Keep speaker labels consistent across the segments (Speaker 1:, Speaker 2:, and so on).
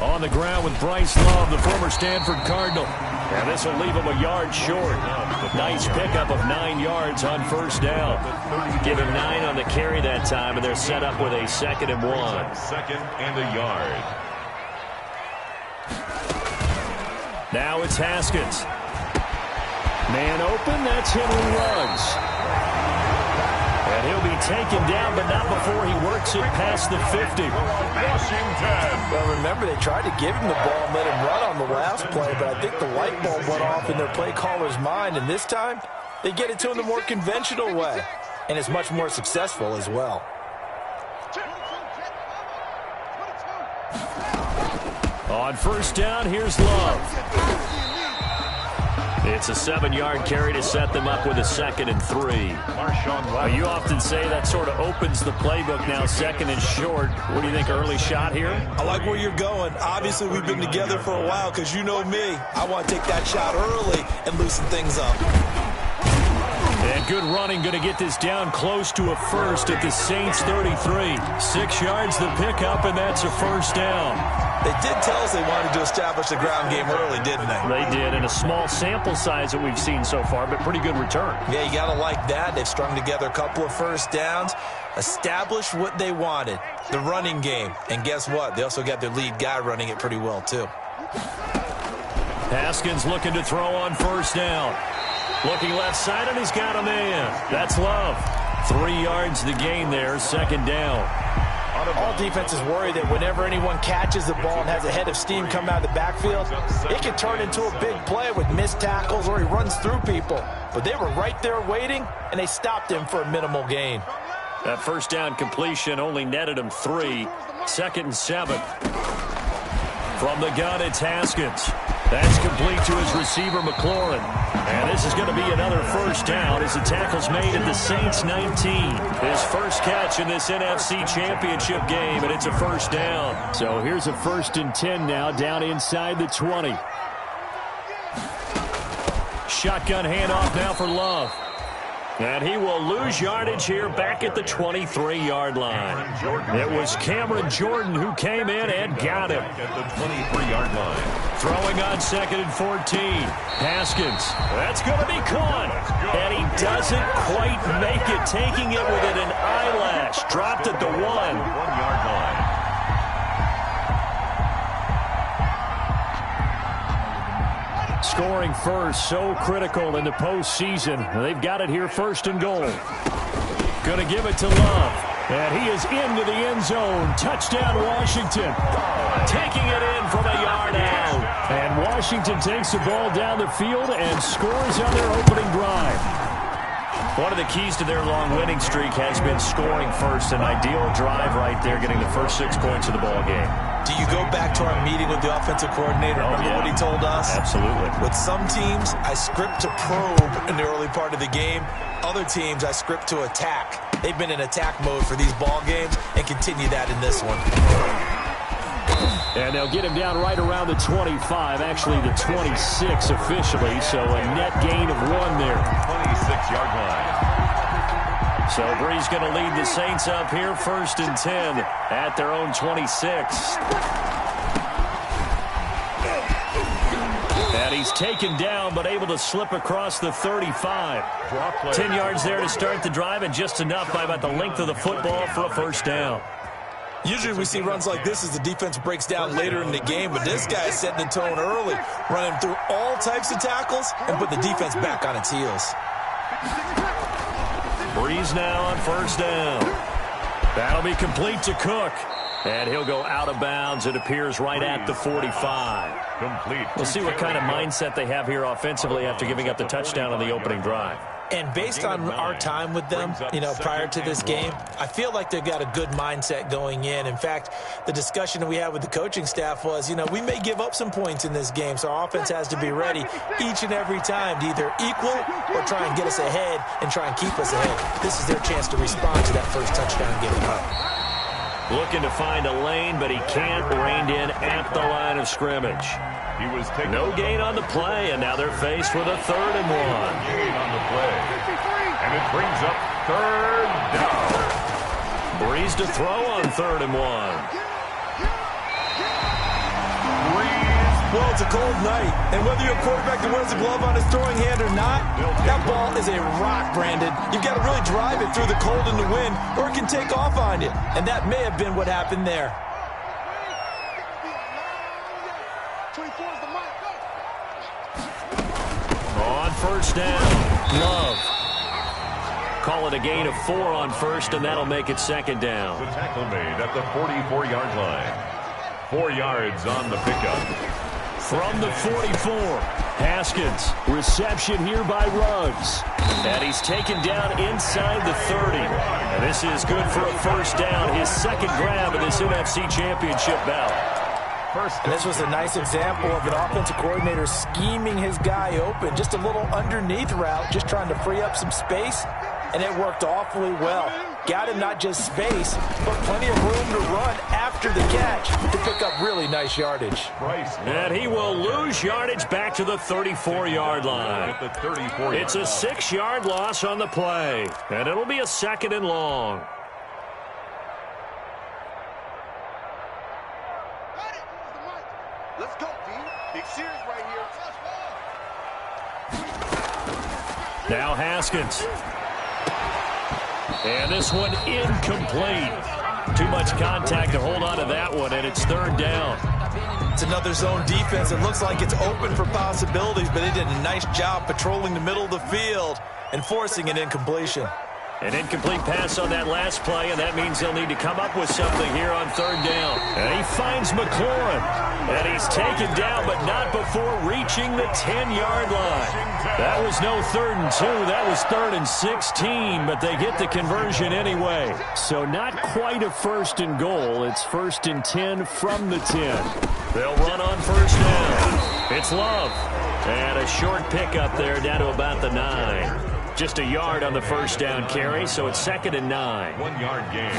Speaker 1: On the ground with Bryce Love, the former Stanford Cardinal. And this will leave him a yard short. Nice pickup of 9 yards on first down. Give him 9 on the carry that time, and they're set up with a 2nd and 1.
Speaker 2: Second and a yard.
Speaker 1: Now it's Haskins. Man open, that's Henry Ruggs. And he'll be taken down, but not before he works it past the 50.
Speaker 2: Washington.
Speaker 3: Well, remember, they tried to give him the ball and let him run on the last play, but I think the light bulb went off in their play caller's mind, and this time, they get it to him the more conventional way, and it's much more successful as well.
Speaker 1: On first down, here's Love. It's a 7-yard carry to set them up with a 2nd and 3. Well, you often say that sort of opens the playbook now, 2nd and short. What do you think, early shot here?
Speaker 3: I like where you're going. Obviously, we've been together for a while because you know me. I want to take that shot early and loosen things up.
Speaker 1: And good running, going to get this down close to a first at the Saints 33. 6 yards the pickup, and that's a first down.
Speaker 3: They did tell us they wanted to establish the ground game early, didn't they?
Speaker 1: They did, and a small sample size that we've seen so far, but pretty good return.
Speaker 3: Yeah, you got to like that. They've strung together a couple of first downs, established what they wanted, the running game. And guess what? They also got their lead guy running it pretty well, too.
Speaker 1: Haskins looking to throw on first down. Looking left side, and he's got a man. That's Love. 3 yards the gain there, 2nd down.
Speaker 3: All defenses worry that whenever anyone catches the ball and has a head of steam come out of the backfield, it can turn into a big play with missed tackles or he runs through people. But they were right there waiting, and they stopped him for a minimal gain.
Speaker 1: That first down completion only netted him 3. 2nd and 7. From the gun, it's Haskins. That's complete to his receiver, McLaurin. And this is going to be another first down as the tackle's made at the Saints 19. His first catch in this NFC Championship game, and it's a first down. So here's a 1st and 10 now, down inside the 20. Shotgun handoff now for Love. And he will lose yardage here back at the 23-yard line. It was Cameron Jordan who came in and got him.
Speaker 2: At the 23-yard line.
Speaker 1: Throwing on 2nd and 14. Haskins. That's going to be caught. And he doesn't quite make it, taking it within an eyelash. Dropped at the 1.
Speaker 2: 1-yard line.
Speaker 1: Scoring first, so critical in the postseason. They've got it here, 1st and goal. Going to give it to Love. And he is into the end zone. Touchdown, Washington. Taking it in from a yard out. And Washington takes the ball down the field and scores on their opening drive. One of the keys to their long winning streak has been scoring first. An ideal drive right there, getting the first 6 points of the ball game.
Speaker 3: Do you go back to our meeting with the offensive coordinator? Remember what he told us?
Speaker 1: Absolutely.
Speaker 3: With some teams, I script to probe in the early part of the game. Other teams, I script to attack. They've been in attack mode for these ball games and continue that in this one.
Speaker 1: And they'll get him down right around the 25, actually the 26 officially, so a net gain of 1 there.
Speaker 2: 26-yard line.
Speaker 1: So Bree's going to lead the Saints up here, 1st and 10 at their own 26. And he's taken down, but able to slip across the 35. 10 yards there to start the drive, and just enough by about the length of the football for a first down.
Speaker 3: Usually we see runs like this as the defense breaks down later in the game, but this guy is setting the tone early, running through all types of tackles and put the defense back on its heels.
Speaker 1: Breeze now on first down. That'll be complete to Cook. And he'll go out of bounds, it appears, right at the 45.
Speaker 2: Complete.
Speaker 1: We'll see what kind of mindset they have here offensively after giving up the touchdown on the opening drive.
Speaker 3: And based on our time with them, prior to this game, I feel like they've got a good mindset going in. In fact, the discussion that we had with the coaching staff was, we may give up some points in this game, so our offense has to be ready each and every time to either equal or try and get us ahead and try and keep us ahead. This is their chance to respond to that first touchdown given up.
Speaker 1: Looking to find a lane, but he can't. Reined in at the line of scrimmage.
Speaker 2: He was taking
Speaker 1: no gain on the play, and now they're faced with a 3rd and 1.
Speaker 2: Gain on the play. And it brings up 3rd down.
Speaker 1: Breeze to throw on 3rd and 1.
Speaker 3: it's a cold night, and whether you're a quarterback that wears a glove on his throwing hand or not, that ball is a rock, Brandon. You've got to really drive it through the cold and the wind, or it can take off on you. And that may have been what happened there.
Speaker 1: On first down, Love. Call it a gain of 4 on first, and that'll make it second down.
Speaker 2: The tackle made at the 44-yard line. 4 yards on the pickup.
Speaker 1: From the 44, Haskins. Reception here by Ruggs. And he's taken down inside the 30. And this is good for a first down. His second grab in this NFC Championship bout.
Speaker 3: And this was a nice example of an offensive coordinator scheming his guy open. Just a little underneath route, just trying to free up some space. And it worked awfully well. Got him not just space, but plenty of room to run after the catch to pick up really nice yardage.
Speaker 1: And he will lose yardage back to the 34-yard line. It's a 6-yard loss on the play. And it'll be a second and long.
Speaker 4: Let's go, D. Big series right here.
Speaker 1: Now Haskins. And this one incomplete. Too much contact to hold on to that one, and it's third down.
Speaker 3: It's another zone defense. It looks like it's open for possibilities, but they did a nice job patrolling the middle of the field and forcing an incompletion.
Speaker 1: An incomplete pass on that last play, and that means they'll need to come up with something here on third down. And he finds McLaurin. And he's taken down, but not before reaching the 10-yard line. That was no 3rd and 2. That was 3rd and 16, but they get the conversion anyway. So not quite a 1st and goal. It's 1st and 10 from the 10. They'll run on first down. It's Love. And a short pickup there down to about the 9. Just a yard on the first down carry, so it's 2nd and 9.
Speaker 2: 1-yard gain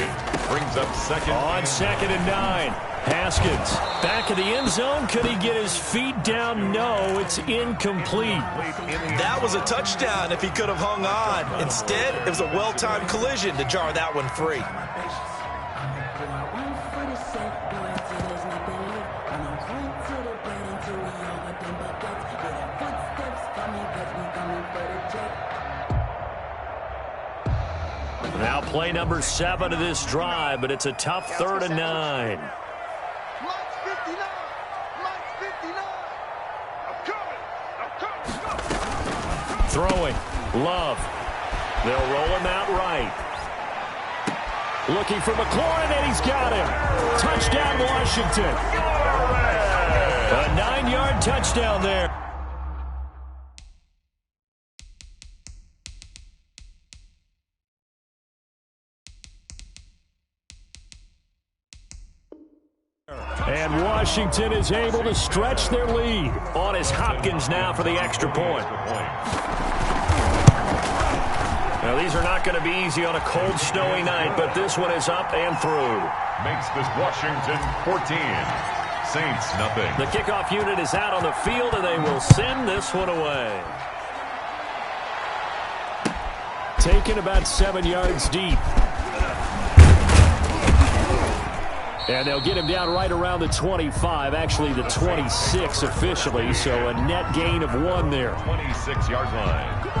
Speaker 2: brings up second.
Speaker 1: On 2nd and 9, Haskins back of the end zone. Could he get his feet down? No, it's incomplete.
Speaker 3: That was a touchdown if he could have hung on. Instead, it was a well-timed collision to jar that one free.
Speaker 1: Now play number 7 of this drive, but it's a tough 3rd and 9. Throwing. Love. They'll roll him out right. Looking for McLaurin, and he's got him. Touchdown, Washington. A 9-yard touchdown there. And Washington is able to stretch their lead. On is Hopkins now for the extra point. Now, these are not going to be easy on a cold, snowy night, but this one is up and through.
Speaker 2: Makes this Washington 14. Saints nothing.
Speaker 1: The kickoff unit is out on the field, and they will send this one away. Taken about 7 yards deep. And they'll get him down right around the 25, actually the 26 officially, so a net gain of 1 there.
Speaker 2: 26-yard line.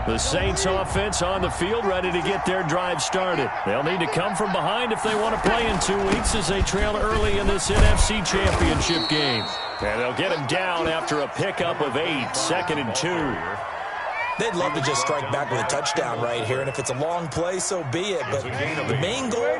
Speaker 1: The Saints offense on the field, ready to get their drive started. They'll need to come from behind if they want to play in 2 weeks as they trail early in this NFC Championship game. And they'll get him down after a pickup of 8, 2nd and 2.
Speaker 3: They'd love to just strike back with a touchdown right here, and if it's a long play, so be it. But the main goal,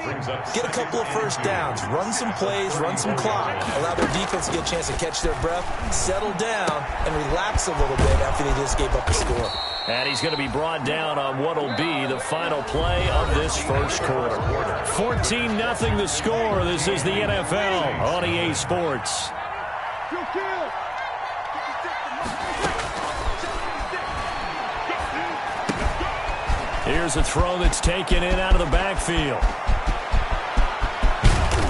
Speaker 3: get a couple of first downs, run some plays, run some clock, allow their defense to get a chance to catch their breath, settle down, and relax a little bit after they just gave up a score.
Speaker 1: And he's going to be brought down on what will be the final play of this first quarter. 14-0 the score. This is the NFL on EA Sports. Here's a throw that's taken in out of the backfield.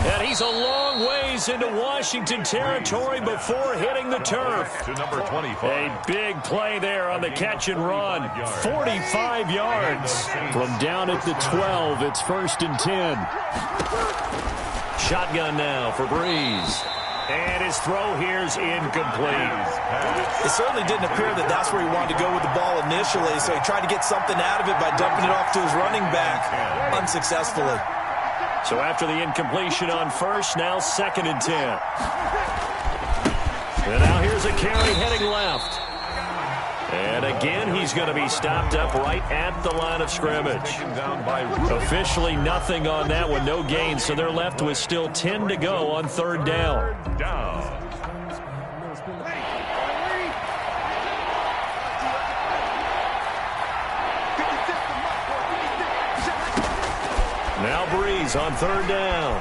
Speaker 1: And he's a long ways into Washington territory before hitting the turf.
Speaker 2: To number 25.
Speaker 1: A big play there on the catch and run. 45 yards from down at the 12. It's 1st and 10. shotgun now for Breeze. And his throw here's incomplete.
Speaker 3: It certainly didn't appear that that's where he wanted to go with the ball initially, so he tried to get something out of it by dumping it off to his running back unsuccessfully.
Speaker 1: So after the incompletion on first, now 2nd and 10. And now here's a carry heading left. And again, he's going to be stopped up right at the line of scrimmage. Officially nothing on that one, no gain. So they're left with still 10 to go on 3rd down. Now Breeze on 3rd down.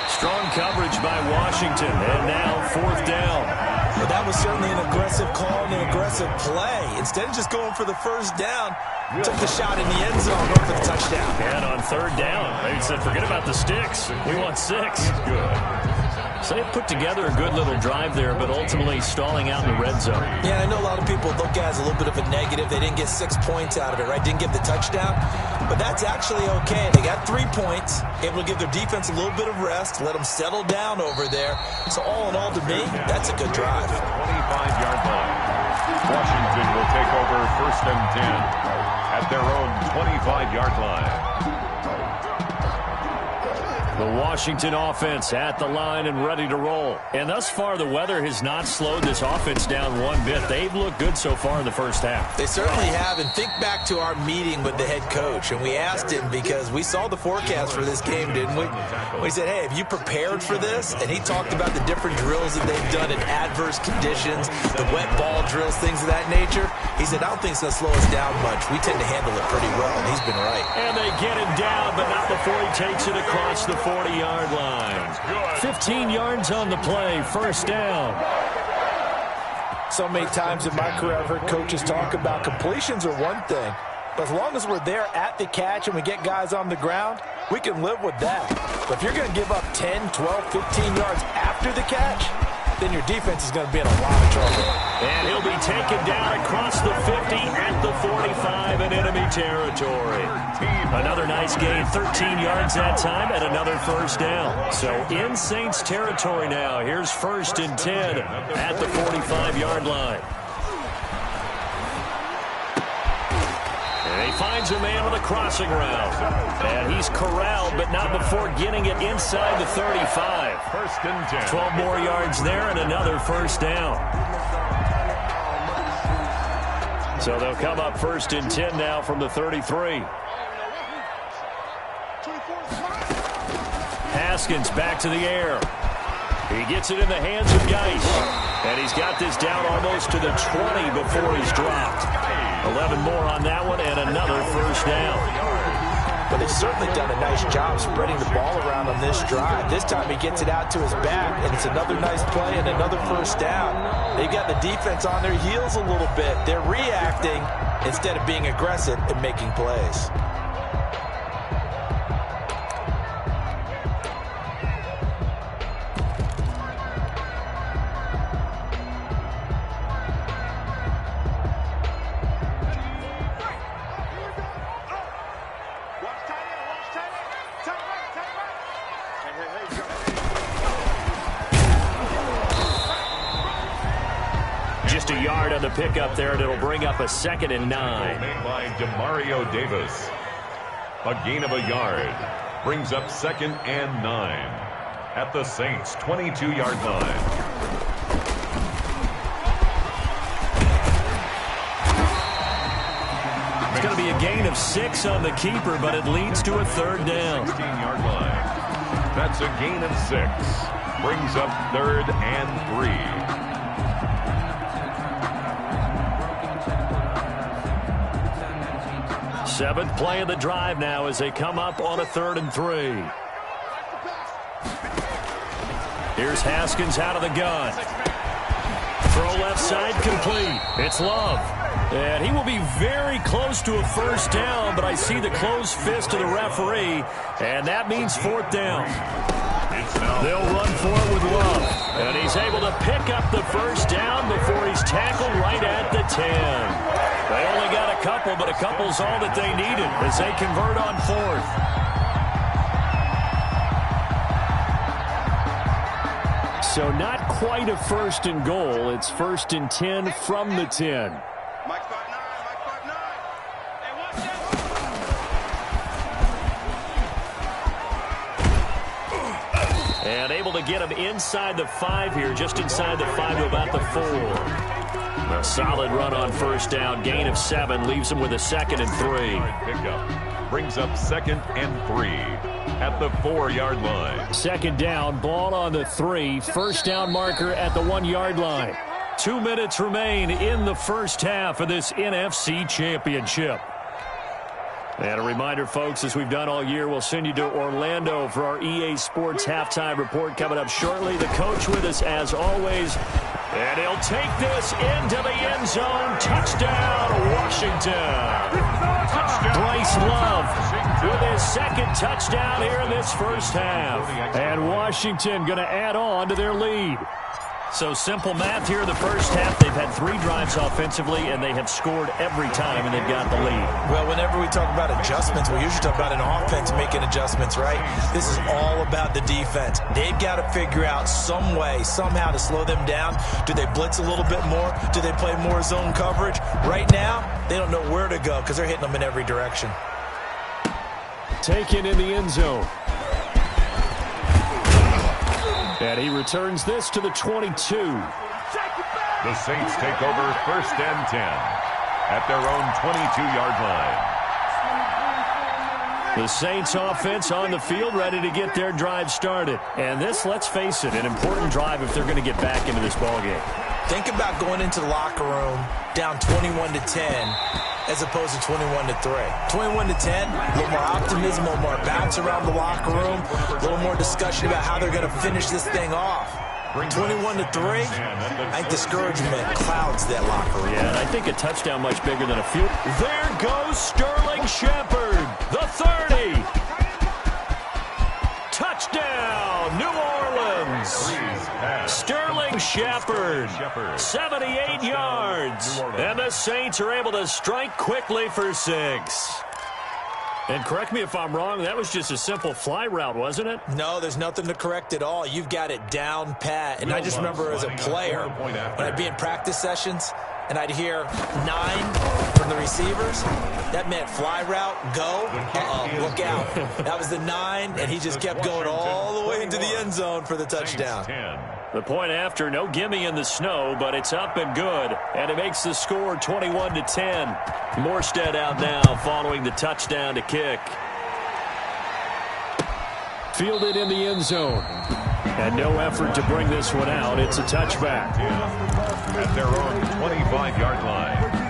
Speaker 1: Strong coverage by Washington, and now 4th down.
Speaker 3: Well, that was certainly an aggressive call and an aggressive play. Instead of just going for the first down, took the shot in the end zone, going for the touchdown.
Speaker 1: And on 3rd down, they said, forget about the sticks. We want 6. Good. So they put together a good little drive there, but ultimately stalling out in the red zone.
Speaker 3: Yeah, I know a lot of people look at it as a little bit of a negative. They didn't get 6 points out of it, right? Didn't get the touchdown. But that's actually okay. They got 3 points, able to give their defense a little bit of rest, let them settle down over there. So all in all, to me, that's a good drive.
Speaker 2: 25-yard line. Washington will take over 1st and 10 at their own 25-yard line.
Speaker 1: The Washington offense at the line and ready to roll. And thus far, the weather has not slowed this offense down one bit. They've looked good so far in the first half.
Speaker 3: They certainly have. And think back to our meeting with the head coach. And we asked him, because we saw the forecast for this game, didn't we? We said, hey, have you prepared for this? And he talked about the different drills that they've done in adverse conditions, the wet ball drills, things of that nature. He said, I don't think it's going to slow us down much. We tend to handle it pretty well, and he's been right.
Speaker 1: And they get him down, but not before he takes it across the 40-yard line. 15 yards on the play, 1st down.
Speaker 3: So many times in my career, I've heard coaches talk about completions are one thing, but as long as we're there at the catch and we get guys on the ground, we can live with that. But if you're going to give up 10, 12, 15 yards after the catch, then your defense is going to be in a lot of trouble.
Speaker 1: And he'll be taken down across the 50 at the 45 in enemy territory. Another nice gain, 13 yards that time, and another 1st down. So in Saints territory now. Here's 1st and 10 at the 45-yard line. And he finds a man with a crossing route. And he's corralled, but not before getting it inside the 35.
Speaker 2: 1st and 10.
Speaker 1: 12 more yards there and another 1st down. So they'll come up 1st and 10 now from the 33. Haskins back to the air. He gets it in the hands of Geis. And he's got this down almost to the 20 before he's dropped. 11 more on that one and another 1st down.
Speaker 3: But they've certainly done a nice job spreading the ball around on this drive. This time he gets it out to his back, and it's another nice play and another 1st down. They've got the defense on their heels a little bit. They're reacting instead of being aggressive and making plays.
Speaker 1: Just a yard on the pickup there, and it'll bring up a 2nd and 9.
Speaker 2: Made by Demario Davis. A gain of a yard. Brings up 2nd and 9 at the Saints' 22-yard line.
Speaker 1: It's going to be a gain of 6 on the keeper, but it leads to a 3rd down.
Speaker 2: 16-yard line. That's a gain of 6. Brings up 3rd and 3.
Speaker 1: 7th play of the drive now as they come up on a 3rd and 3. Here's Haskins out of the gun. Throw left side complete. It's Love. And he will be very close to a 1st down, but I see the closed fist of the referee, and that means 4th down. They'll run for it with Love. And he's able to pick up the 1st down before he's tackled right at the 10. They only got a couple, but a couple's all that they needed as they convert on 4th. So not quite a first and goal. It's first and 10 from the 10.
Speaker 4: Mike 5-9, Mike 5-9. Hey, watch that.
Speaker 1: And able to get him inside the 5 here, just inside the 5 to about the 4. A solid run on first down, gain of 7, leaves him with a 2nd and 3.
Speaker 2: Pickup brings up 2nd and 3 at the 4-yard line.
Speaker 1: 2nd down, ball on the 3, first down marker at the 1-yard line. 2 minutes remain in the first half of this NFC Championship. And a reminder, folks, as we've done all year, we'll send you to Orlando for our EA Sports halftime report coming up shortly. The coach with us, as always, and he'll take this into the end zone. Touchdown, Washington. Bryce Love with his 2nd touchdown here in this first half. And Washington going to add on to their lead. So simple math here in the first half. They've had 3 drives offensively, and they have scored every time, and they've got the lead.
Speaker 3: Well, whenever we talk about adjustments, we usually talk about an offense making adjustments, right? This is all about the defense. They've got to figure out some way, somehow to slow them down. Do they blitz a little bit more? Do they play more zone coverage? Right now, they don't know where to go because they're hitting them in every direction.
Speaker 1: Taken in the end zone. And he returns this to the 22.
Speaker 2: The Saints take over first and 10 at their own 22-yard line.
Speaker 1: The Saints offense on the field, ready to get their drive started. And this, let's face it, an important drive if they're going to get back into this ballgame.
Speaker 3: Think about going into the locker room down 21-10 as opposed to 21-3. 21-10, a little more optimism, a little more bounce around the locker room, a little more discussion about how they're going to finish this thing off. 21-3, I think discouragement clouds that locker room.
Speaker 1: Yeah, and I think a touchdown much bigger than a field. There goes Sterling Shepard, the 30. Touchdown, New Orleans. Sterling Shepard, 78 yards. And the Saints are able to strike quickly for 6. And correct me if I'm wrong, that was just a simple fly route, wasn't it?
Speaker 3: No, there's nothing to correct at all. You've got it down pat. And I just remember as a player, when I'd be in practice sessions, and I'd hear 9 from the receivers, that meant fly route, go, look out. That was the 9, and he just kept going all the way into the end zone for the touchdown.
Speaker 1: The point after, no gimme in the snow, but it's up and good. And it makes the score 21-10. Morstead out now following the touchdown to kick. Fielded in the end zone. And no effort to bring this one out. It's a touchback.
Speaker 2: At their own 25-yard line.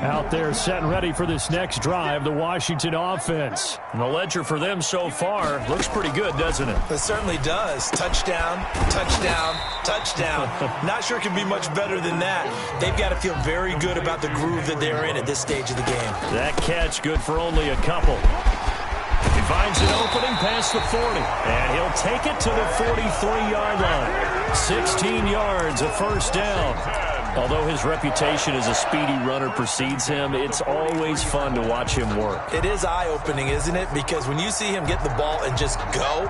Speaker 1: Out there set and ready for this next drive, the Washington offense. And the ledger for them so far looks pretty good, doesn't it?
Speaker 3: It certainly does. Touchdown, touchdown, touchdown. Not sure it can be much better than that. They've got to feel very good about the groove that they're in at this stage of the game.
Speaker 1: That catch good for only a couple. He finds an opening past the 40, and he'll take it to the 43-yard line. 16 yards, a first down. Although his reputation as a speedy runner precedes him, it's always fun to watch him work.
Speaker 3: It is eye-opening, isn't it? Because when you see him get the ball and just go,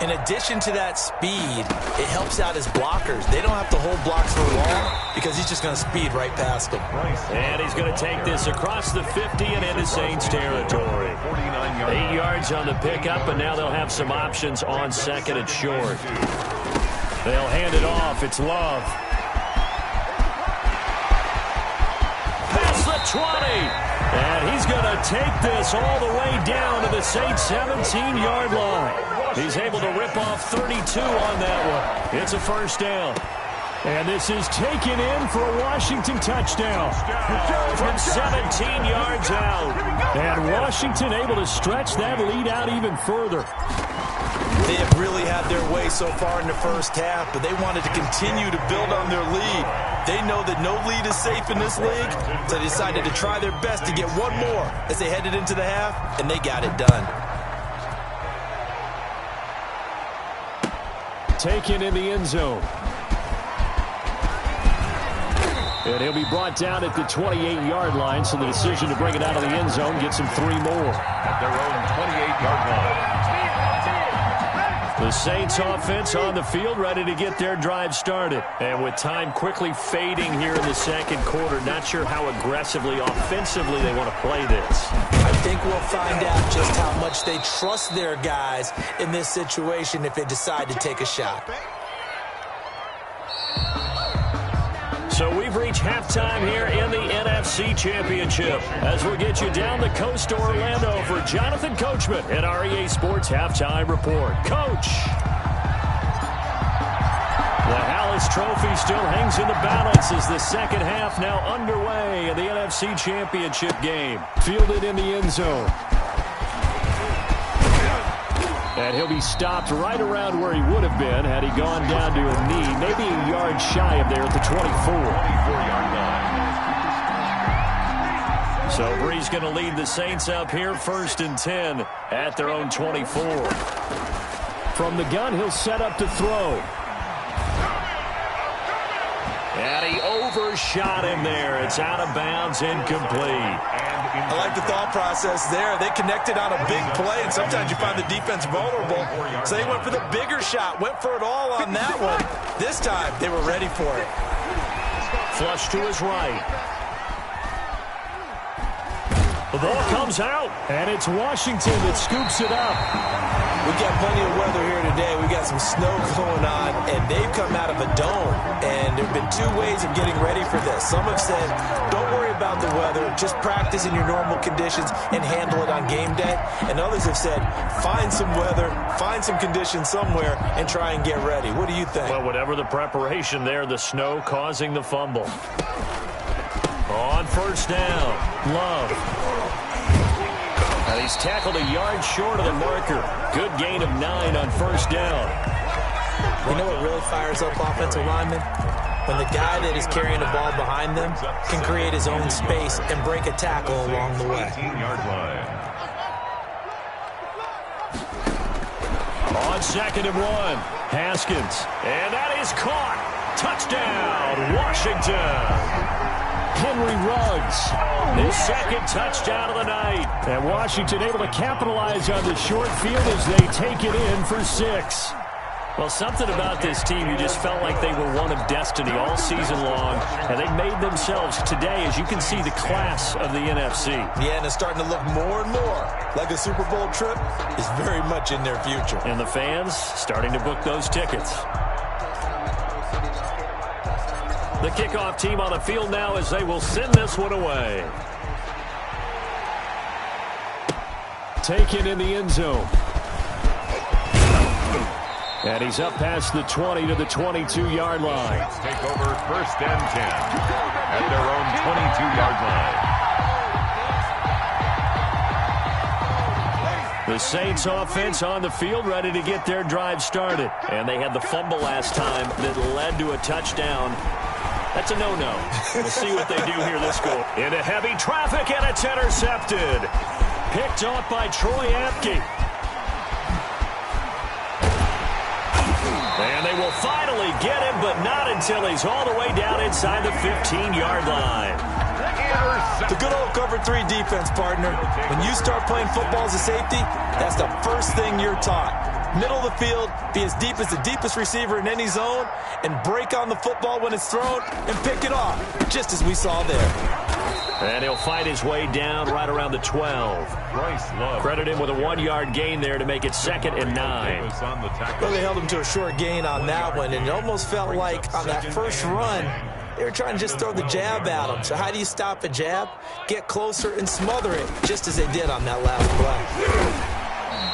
Speaker 3: in addition to that speed, it helps out his blockers. They don't have to hold blocks for long because he's just going to speed right past them.
Speaker 1: And he's going to take this across the 50 and into Saints territory. 8 yards on the pickup, and now they'll have some options on 2nd and short. They'll hand it off. It's Love. Past the 20. And he's going to take this all the way down to the Saints' 17-yard line. He's able to rip off 32 on that one. It's a first down. And this is taken in for a Washington touchdown from 17 yards out. And Washington able to stretch that lead out even further.
Speaker 3: They have really had their way so far in the first half, but they wanted to continue to build on their lead. They know that no lead is safe in this league, so they decided to try their best to get one more as they headed into the half, and they got it done.
Speaker 1: Taken in the end zone. And he'll be brought down at the 28-yard line, so the decision to bring it out of the end zone gets him 3 more.
Speaker 2: At their own 28-yard line.
Speaker 1: The Saints offense on the field, ready to get their drive started. And with time quickly fading here in the second quarter, not sure how aggressively, offensively they want to play this.
Speaker 3: I think we'll find out just how much they trust their guys in this situation if they decide to take a shot.
Speaker 1: So we've reached halftime here in the NFC Championship. As we'll get you down the coast to Orlando for Jonathan Coachman at our EA Sports Halftime Report. Coach! The Hallis Trophy still hangs in the balance as the second half now underway in the NFC Championship game. Fielded in the end zone. And he'll be stopped right around where he would have been had he gone down to a knee, maybe a yard shy of there at the 24-yard line. So Bree's going to lead the Saints up here, 1st and 10 at their own 24. From the gun, he'll set up to throw. And he overshot him there. It's out of bounds, incomplete.
Speaker 3: I like the thought process there. They connected on a big play, and sometimes you find the defense vulnerable. So they went for the bigger shot, went for it all on that one. This time, they were ready for it.
Speaker 1: Flush to his right. The ball comes out, and it's Washington that scoops it up.
Speaker 3: We've got plenty of weather here today. We've got some snow going on, and they've come out of a dome. And there have been 2 ways of getting ready for this. Some have said, don't worry about the weather. Just practice in your normal conditions and handle it on game day. And others have said, find some weather, find some conditions somewhere, and try and get ready. What do you think?
Speaker 1: Well, whatever the preparation there, the snow causing the fumble. On 1st down, Love. And he's tackled a yard short of the marker. Good gain of 9 on 1st down.
Speaker 3: You know what really fires up offensive linemen? When the guy that is carrying the ball behind them can create his own space and break a tackle along the way.
Speaker 2: 18-yard line.
Speaker 1: On 2nd and 1, Haskins. And that is caught. Touchdown, Washington. Henry Ruggs, his 2nd touchdown of the night. And Washington able to capitalize on the short field as they take it in for 6. Well, something about this team, you just felt like they were one of destiny all season long, and they made themselves today, as you can see, the class of the NFC.
Speaker 3: Yeah, and it's starting to look more and more like a Super Bowl trip is very much in their future.
Speaker 1: And the fans starting to book those tickets. The kickoff team on the field now as they will send this one away. Taken in the end zone. And he's up past the 20 to the 22-yard line.
Speaker 2: Saints take over 1st and 10 at their own 22-yard line.
Speaker 1: The Saints offense on the field ready to get their drive started. And they had the fumble last time that led to a touchdown. That's a no-no. We'll see what they do here this goal. Into heavy traffic, and it's intercepted. Picked off by Troy Apke. And they will finally get him, but not until he's all the way down inside the 15-yard line.
Speaker 3: The good old cover 3 defense, partner. When you start playing football as a safety, that's the first thing you're taught. Middle of the field, be as deep as the deepest receiver in any zone, and break on the football when it's thrown and pick it off, just as we saw there.
Speaker 1: And he'll fight his way down right around the 12. Credit him with a 1-yard gain there to make it 2nd and 9.
Speaker 3: Well, they held him to a short gain on that one, and it almost felt like on that first run, they were trying to just throw the jab at him. So how do you stop a jab? Get closer and smother it, just as they did on that last play.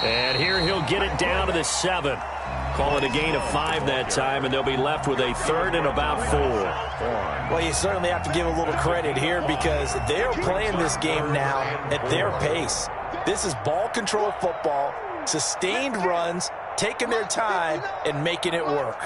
Speaker 1: And here he'll get it down to the 7. Call it a gain of 5 that time, and they'll be left with a 3rd and about 4.
Speaker 3: Well, you certainly have to give a little credit here because they're playing this game now at their pace. This is ball control football, sustained runs, taking their time, and making it work.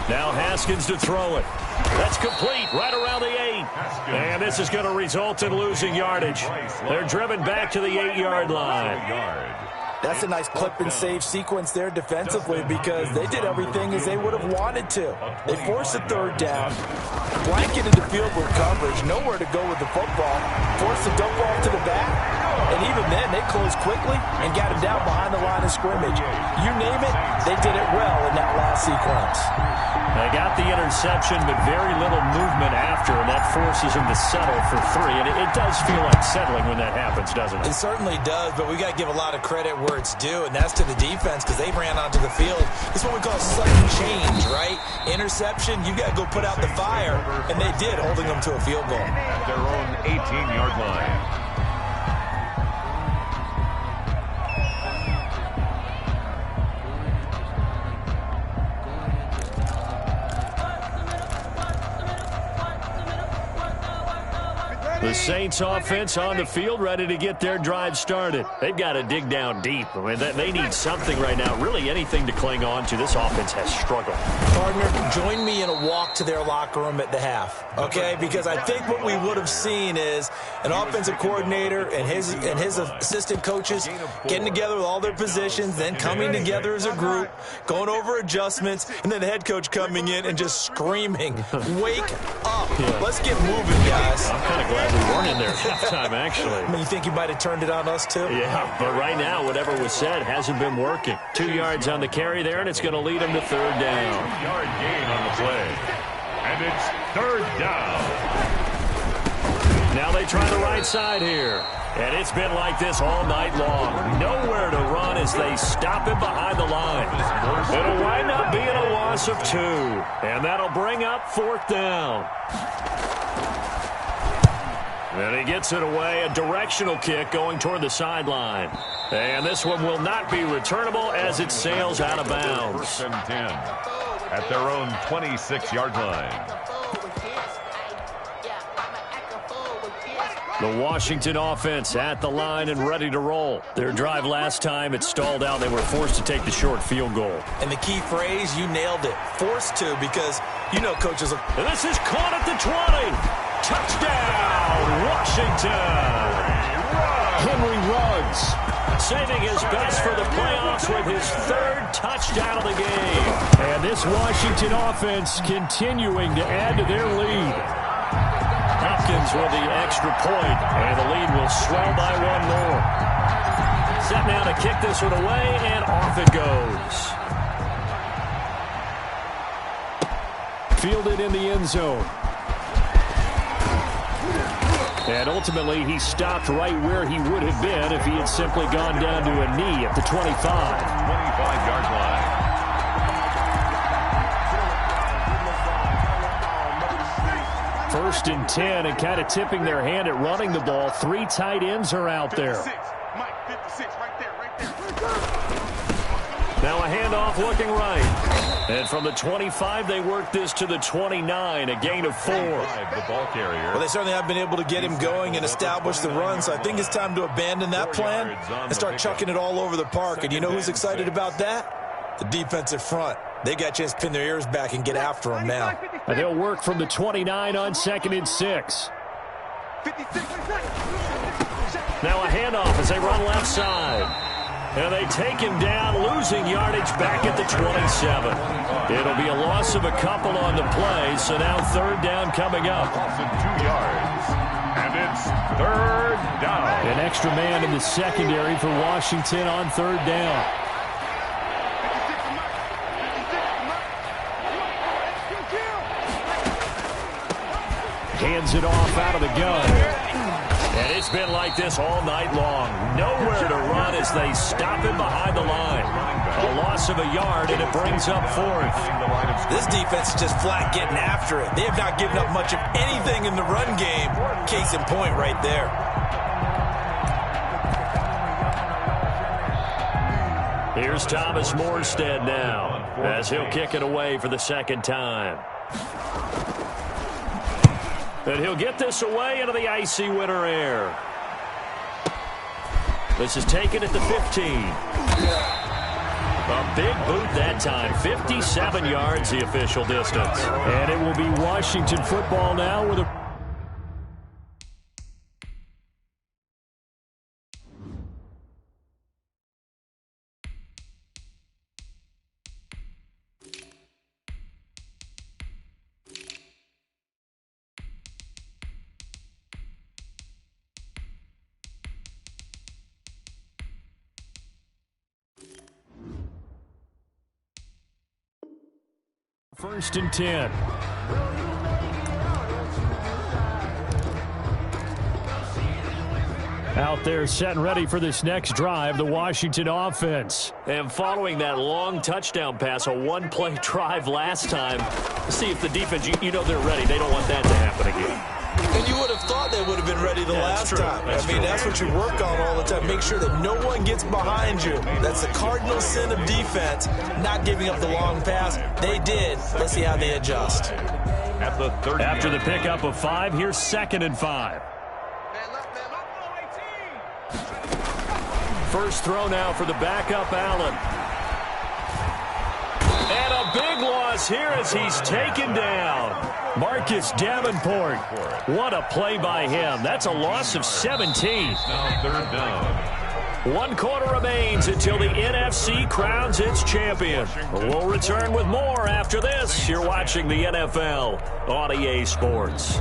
Speaker 1: Now Haskins to throw it. That's complete right around the 8. And this is going to result in losing yardage. They're driven back to the 8-yard line.
Speaker 3: That's a nice clip and save sequence there defensively because they did everything as they would have wanted to. They forced a third down, blanketed the field with coverage, nowhere to go with the football, forced the dump off to the back, and even then they closed quickly and got him down behind the line of scrimmage. You name it, they did it well in that last sequence.
Speaker 1: They got the interception, but very little movement after, and that forces them to settle for 3. And it does feel like settling when that happens, doesn't it?
Speaker 3: It certainly does, but we got to give a lot of credit where it's due, and that's to the defense because they ran onto the field. This is what we call sudden change, right? Interception, you got to go put out the fire, and they did, holding them to a field goal.
Speaker 2: At their own 18-yard line.
Speaker 1: The Saints offense on the field, ready to get their drive started. They've got to dig down deep. I mean, they need something right now, really anything to cling on to. This offense has struggled.
Speaker 3: Partner, join me in a walk to their locker room at the half, okay? Because I think what we would have seen is an offensive coordinator and his assistant coaches getting together with all their positions, then coming together as a group, going over adjustments, and then the head coach coming in and just screaming, wake up. Yeah. Let's get moving, guys.
Speaker 1: I'm kind of glad we weren't in there at halftime, actually.
Speaker 3: I mean, you think you might have turned it on us, too?
Speaker 1: Yeah, but right now, whatever was said hasn't been working. 2 yards on the carry there, and it's going to lead them to third down.
Speaker 2: 2-yard gain on the play. And it's third down.
Speaker 1: Now they try the right side here. And it's been like this all night long. Nowhere to run as they stop him behind the line. It'll wind up being a loss of 2. And that'll bring up fourth down. And he gets it away, a directional kick going toward the sideline. And this one will not be returnable as it sails out of bounds.
Speaker 2: First and 10 at their own 26-yard line.
Speaker 1: The Washington offense at the line and ready to roll. Their drive last time, it stalled out. They were forced to take the short field goal.
Speaker 3: And the key phrase, you nailed it. Forced to, because you know coaches will...
Speaker 1: And this is caught at the 20. Touchdown, Washington. Henry Ruggs saving his best for the playoffs with his 3rd touchdown of the game. And this Washington offense continuing to add to their lead. Hopkins with the extra point, and the lead will swell by 1 more. Set now to kick this one away, and off it goes. Fielded in the end zone. And ultimately, he stopped right where he would have been if he had simply gone down to a knee at the 25.
Speaker 2: 25-yard line.
Speaker 1: First and 10, and kind of tipping their hand at running the ball. 3 tight ends are out there.
Speaker 4: 56, Mike, 56, right there.
Speaker 1: Now a handoff looking right. And from the 25, they work this to the 29, a gain of 4.
Speaker 2: The ball carrier.
Speaker 3: Well, they certainly have been able to get him going and establish the run, so I think it's time to abandon that plan and start chucking it all over the park. And you know who's excited about that? The defensive front. They got a chance to pin their ears back and get after him now.
Speaker 1: And they'll work from the 29 on 2nd and 6. Now a handoff as they run left side. And they take him down, losing yardage back at the 27. It'll be a loss of a couple on the play, so now 3rd down coming up.
Speaker 2: Loss of 2 yards. And it's 3rd down.
Speaker 1: An extra man in the secondary for Washington on 3rd down. Hands it off out of the gun. And it's been like this all night long. Nowhere to run as they stop him behind the line. A loss of a yard, and it brings up 4th.
Speaker 3: This defense is just flat getting after it. They have not given up much of anything in the run game. Case in point right there.
Speaker 1: Here's Thomas Morstead now as he'll kick it away for the 2nd time. And he'll get this away into the icy winter air. This is taken at the 15. A big boot that time. 57 yards the official distance. And it will be Washington football now with a First and 10. Out there set and ready for this next drive, the Washington offense.
Speaker 5: And following that long touchdown pass, a one-play drive last time, see if the defense, you know they're ready. They don't want that to happen again.
Speaker 3: And you would have thought they would have been ready the last time. That's what you work on all the time. Make sure that no one gets behind you. That's the cardinal sin of defense, not giving up the long pass. They did. Let's see how they adjust.
Speaker 2: At the 30.
Speaker 1: After the pickup of 5, here's 2nd and 5. First throw now for the backup, Allen. And a big loss here as he's taken down. Marcus Davenport. What a play by him. That's a loss of 17.
Speaker 2: Now 3rd down.
Speaker 1: 1 quarter remains until the NFC crowns its champion. We'll return with more after this. You're watching the NFL on EA Sports.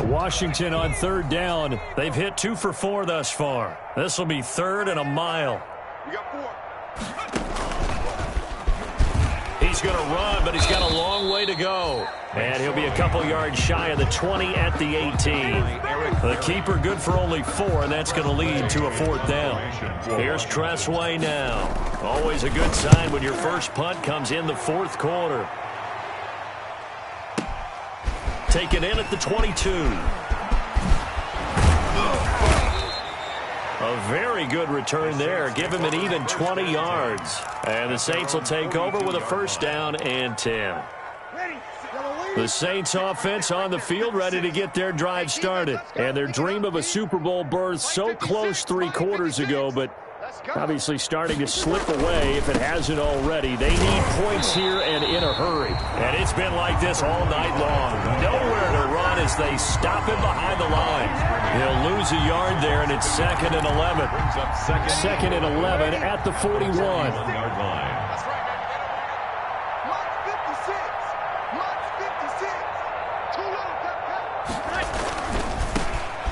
Speaker 1: Washington on 3rd down. They've hit 2 for 4 thus far. This will be 3rd and a mile.
Speaker 4: You got 4.
Speaker 1: He's going to run, but he's got a long way to go. And he'll be a couple yards shy of the 20 at the 18. The keeper good for only 4, and that's going to lead to a 4th down. Here's Tressway now. Always a good sign when your first punt comes in the 4th quarter. Taken in at the 22. A very good return there. Give him an even 20 yards. And the Saints will take over with a 1st down and 10. The Saints offense on the field ready to get their drive started. And their dream of a Super Bowl berth so close 3 quarters ago, but obviously starting to slip away if it hasn't already. They need points here and in a hurry. And it's been like this all night long. Nowhere to run as they stop him behind the line. He'll lose a yard there, and it's 2nd and 11. 2nd and 11 at the 41.
Speaker 2: Yard line.
Speaker 4: That's right, man. Mark's 56. Mark's 56. Too little,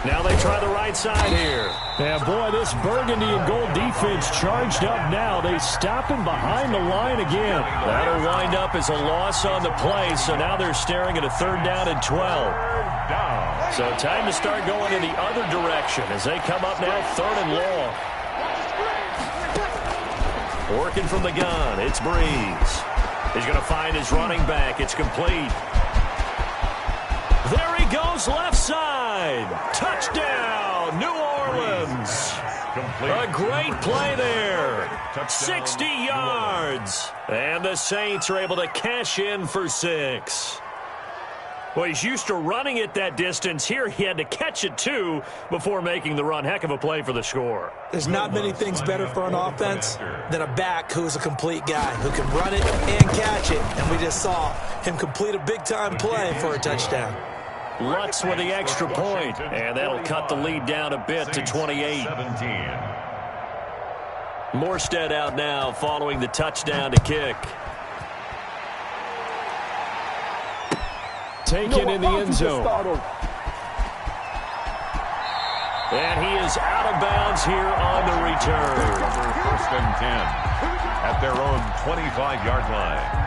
Speaker 1: Now they try the right side here. And boy, this burgundy and gold defense charged up now. They stop him behind the line again. That'll wind up as a loss on the play, so now they're staring at a 3rd down and 12. So time to start going in the other direction as they come up now 3rd and long. Working from the gun, it's Breeze. He's going to find his running back. It's complete. There he goes, left side. Touchdown, New Orleans. A great play there. 60 yards. And the Saints are able to cash in for 6. Well, he's used to running it that distance. Here he had to catch it, too, before making the run. Heck of a play for the score.
Speaker 3: There's not many things better for an offense than a back who's a complete guy, who can run it and catch it. And we just saw him complete a big-time play for a touchdown.
Speaker 1: Lutz with the extra point, and that'll cut the lead down a bit to 28.
Speaker 2: 17.
Speaker 1: Morstead out now following the touchdown to kick. Taken in the end zone. And he is out of bounds here on the return.
Speaker 2: 1st and 10 at their own 25-yard line.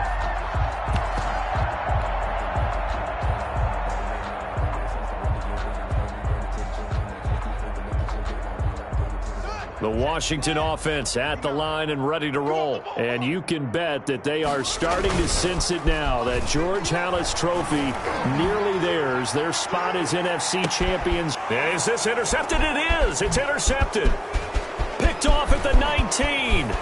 Speaker 1: The Washington offense at the line and ready to roll. And you can bet that they are starting to sense it now. That George Halas trophy nearly theirs. Their spot is NFC champions. Is this intercepted? It is. It's intercepted. Picked off at the 19.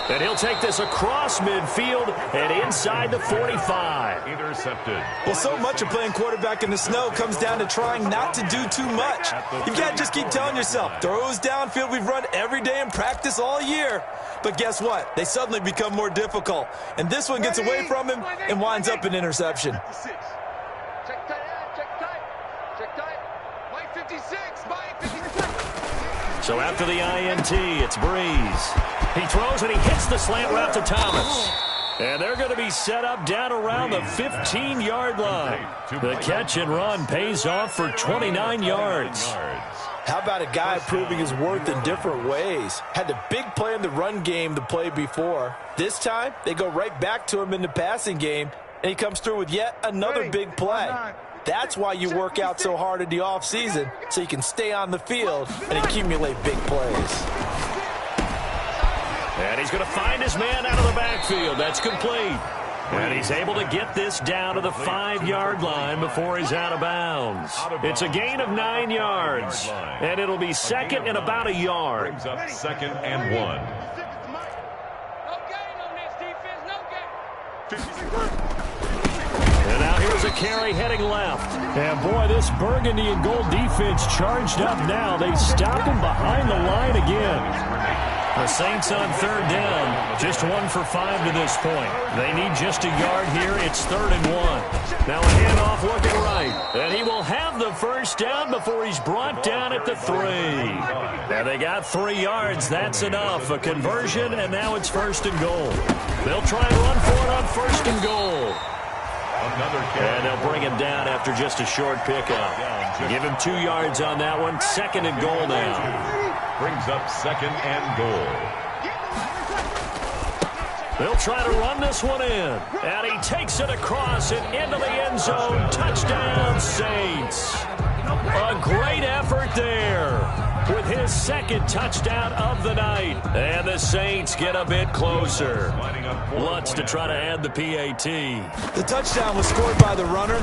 Speaker 1: And he'll take this across midfield and inside the 45.
Speaker 2: Intercepted.
Speaker 3: Well, so much of playing quarterback in the snow comes down to trying not to do too much. You can't just keep telling yourself, throws downfield we've run every day in practice all year. But guess what? They suddenly become more difficult. And this one gets away from him and winds up an interception.
Speaker 4: Check tight, check tight. Check tight. Mike 56, Mike 56.
Speaker 1: So after the INT, it's Breeze. He throws and he hits the slant route to Thomas. And they're going to be set up down around the 15-yard line. The catch and run pays off for 29 yards.
Speaker 3: How about a guy proving his worth in different ways? Had the big play in the run game to play before. This time, they go right back to him in the passing game, and he comes through with yet another big play. That's why you work out so hard in the offseason, so you can stay on the field and accumulate big plays.
Speaker 1: And he's going to find his man out of the backfield. That's complete. And he's able to get this down to the 5-yard line before he's out of bounds. It's a gain of 9 yards. And it'll be second and about a yard.
Speaker 2: Brings up second and 1.
Speaker 1: And now here's a carry heading left. And boy, this burgundy and gold defense charged up now. They stopped him behind the line again. The Saints on third down, just 1 for 5 to this point. They need just a yard here. It's 3rd and 1. Now a handoff looking right. And he will have the first down before he's brought down at the 3. And they got 3 yards. That's enough. A conversion, and now it's 1st and goal. They'll try and run for it on 1st and goal. And they'll bring him down after just a short pickup. Give him 2 yards on that one. 2nd and goal now.
Speaker 2: Brings up 2nd and goal.
Speaker 1: They'll try to run this one in. And he takes it across and into the end zone. Touchdown, Saints. A great effort there with his 2nd touchdown of the night. And the Saints get a bit closer. Lutz to try to add the PAT.
Speaker 3: The touchdown was scored by the runner,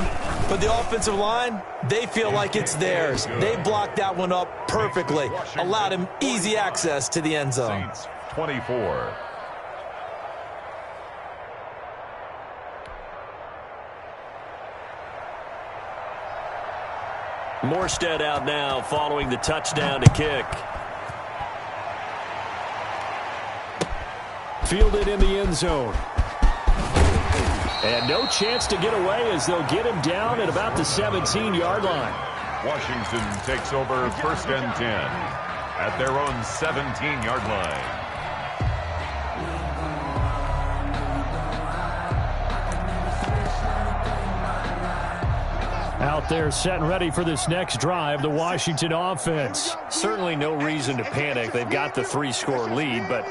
Speaker 3: but the offensive line, they feel like it's theirs. They blocked that one up perfectly, allowed him easy access to the end zone.
Speaker 2: Saints 24.
Speaker 1: Morstead out now following the touchdown to kick. Fielded in the end zone. And no chance to get away as they'll get him down at about the 17-yard line.
Speaker 2: Washington takes over 1st and 10 at their own 17-yard line.
Speaker 1: Out there set and ready for this next drive, the Washington offense. Certainly no reason to panic. They've got the 3-score lead, but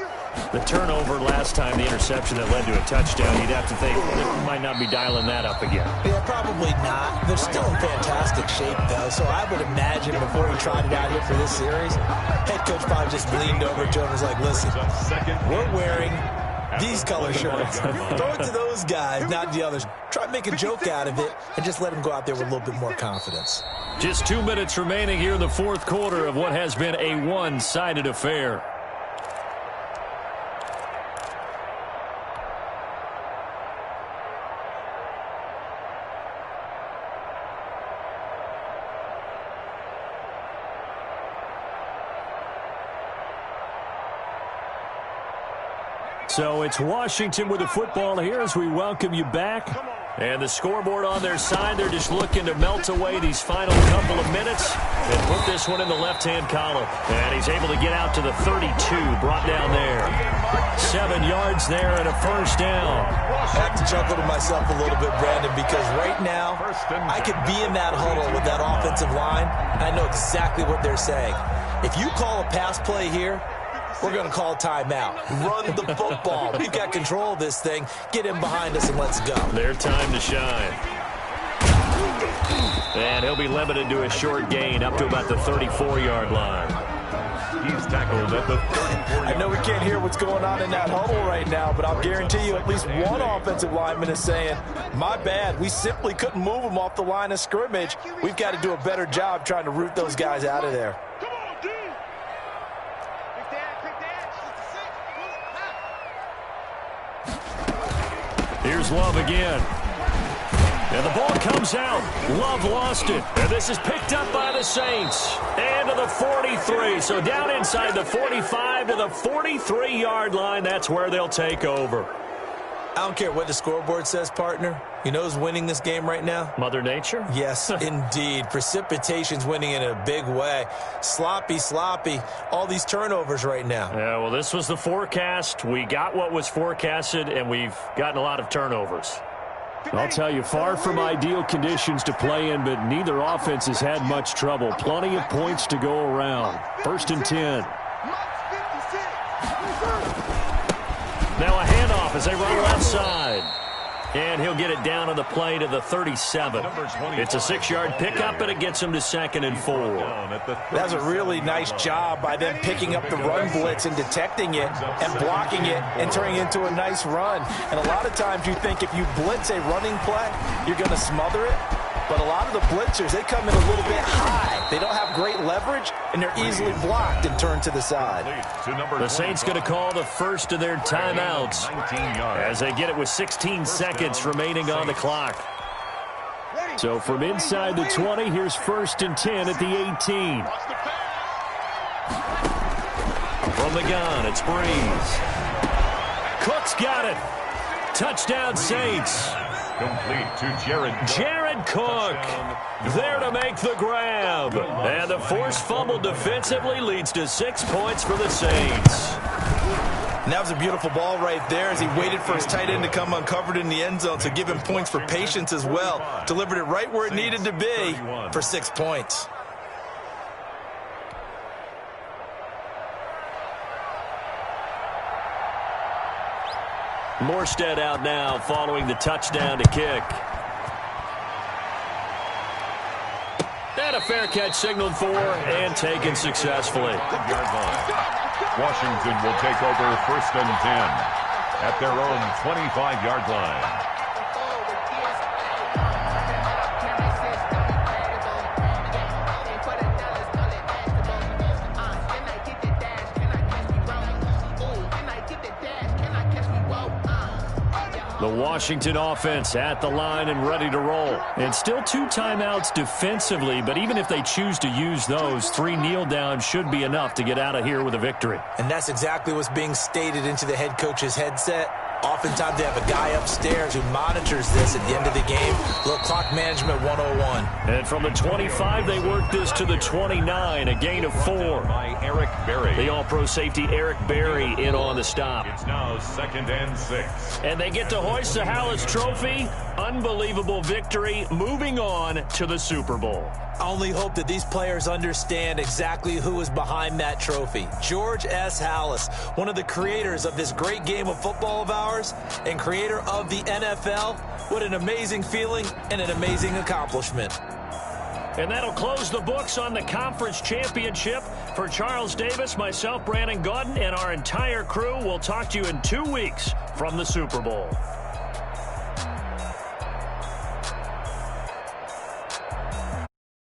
Speaker 1: the turnover last time, the interception that led to a touchdown, you'd have to think they might not be dialing that up again.
Speaker 3: Yeah, probably not. They're still in fantastic shape, though, so I would imagine before he tried it out here for this series, head coach probably just leaned over to him and was like, listen, we're wearing these color shirts. Throw it to those guys, not the others. Try to make a joke out of it and just let them go out there with a little bit more confidence.
Speaker 1: Just 2 minutes remaining here in the 4th quarter of what has been a one-sided affair. So it's Washington with the football here as we welcome you back. And the scoreboard on their side, they're just looking to melt away these final couple of minutes and put this one in the left-hand column. And he's able to get out to the 32, brought down there. 7 yards there and a 1st down.
Speaker 3: I have to chuckle to myself a little bit, Brandon, because right now I could be in that huddle with that offensive line. I know exactly what they're saying. If you call a pass play here, we're going to call timeout. Run the football. We've got control of this thing. Get him behind us and let's go.
Speaker 1: Their time to shine. And he'll be limited to a short gain up to about the 34-yard line.
Speaker 2: He's tackled at the 34-yard.
Speaker 3: I know we can't hear what's going on in that huddle right now, but I'll guarantee you at least one offensive lineman is saying, my bad, we simply couldn't move them off the line of scrimmage. We've got to do a better job trying to root those guys out of there.
Speaker 1: Here's Love again. And the ball comes out. Love lost it. And this is picked up by the Saints. And to the 43. So down inside the 45 to the 43-yard line. That's where they'll take over.
Speaker 3: I don't care what the scoreboard says, partner. You know who's winning this game right now?
Speaker 5: Mother Nature?
Speaker 3: Yes, indeed. Precipitation's winning in a big way. Sloppy, all these turnovers right now.
Speaker 5: Yeah, well, this was the forecast. We got what was forecasted, and we've gotten a lot of turnovers.
Speaker 1: I'll tell you, far from ideal conditions to play in, but neither offense has had much trouble. Plenty of points to go around. 1st and 10.
Speaker 5: Now a handoff as they run left side. And he'll get it down on the play to the 37. It's a 6-yard pickup, and it gets him to 2nd and 4.
Speaker 3: That's a really nice job by them picking up the run blitz and detecting it and blocking it and turning it into a nice run. And a lot of times you think if you blitz a running play, you're going to smother it. But a lot of the blitzers, they come in a little bit high. They don't have great leverage, and they're easily blocked and turned to the side.
Speaker 1: The Saints going to call the first of their timeouts as they get it with 16 seconds remaining on the clock. So from inside the 20, here's 1st and 10 at the 18. From the gun, it's Breeze. Cook's got it. Touchdown, Saints.
Speaker 2: Complete to
Speaker 1: Jared Cook there to make the grab. And the forced fumble defensively leads to 6 points for the Saints.
Speaker 3: And that was a beautiful ball right there as he waited for his tight end to come uncovered in the end zone to give him points for patience as well. Delivered it right where it needed to be for 6 points.
Speaker 1: Morstead out now following the touchdown to kick. And a fair catch signaled for and taken successfully.
Speaker 2: Washington will take over 1st and 10 at their own 25-yard line.
Speaker 1: The Washington offense at the line and ready to roll. And still 2 timeouts defensively, but even if they choose to use those, 3 kneel downs should be enough to get out of here with a victory.
Speaker 3: And that's exactly what's being stated into the head coach's headset. Oftentimes they have a guy upstairs who monitors this at the end of the game. A little clock management 101.
Speaker 1: And from the 25, they work this to the 29, a gain of 4.
Speaker 2: By Eric Berry.
Speaker 1: The all-pro safety Eric Berry in on the stop.
Speaker 2: It's now 2nd and 6.
Speaker 1: And they get to hoist the Hallis Trophy. Unbelievable victory, moving on to the Super Bowl.
Speaker 3: I only hope that these players understand exactly who is behind that trophy. George S. Hallis, one of the creators of this great game of football of ours and creator of the NFL. What an amazing feeling and an amazing accomplishment.
Speaker 1: And that'll close the books on the conference championship. For Charles Davis, myself, Brandon Gaudin, and our entire crew, we'll talk to you in 2 weeks from the Super Bowl.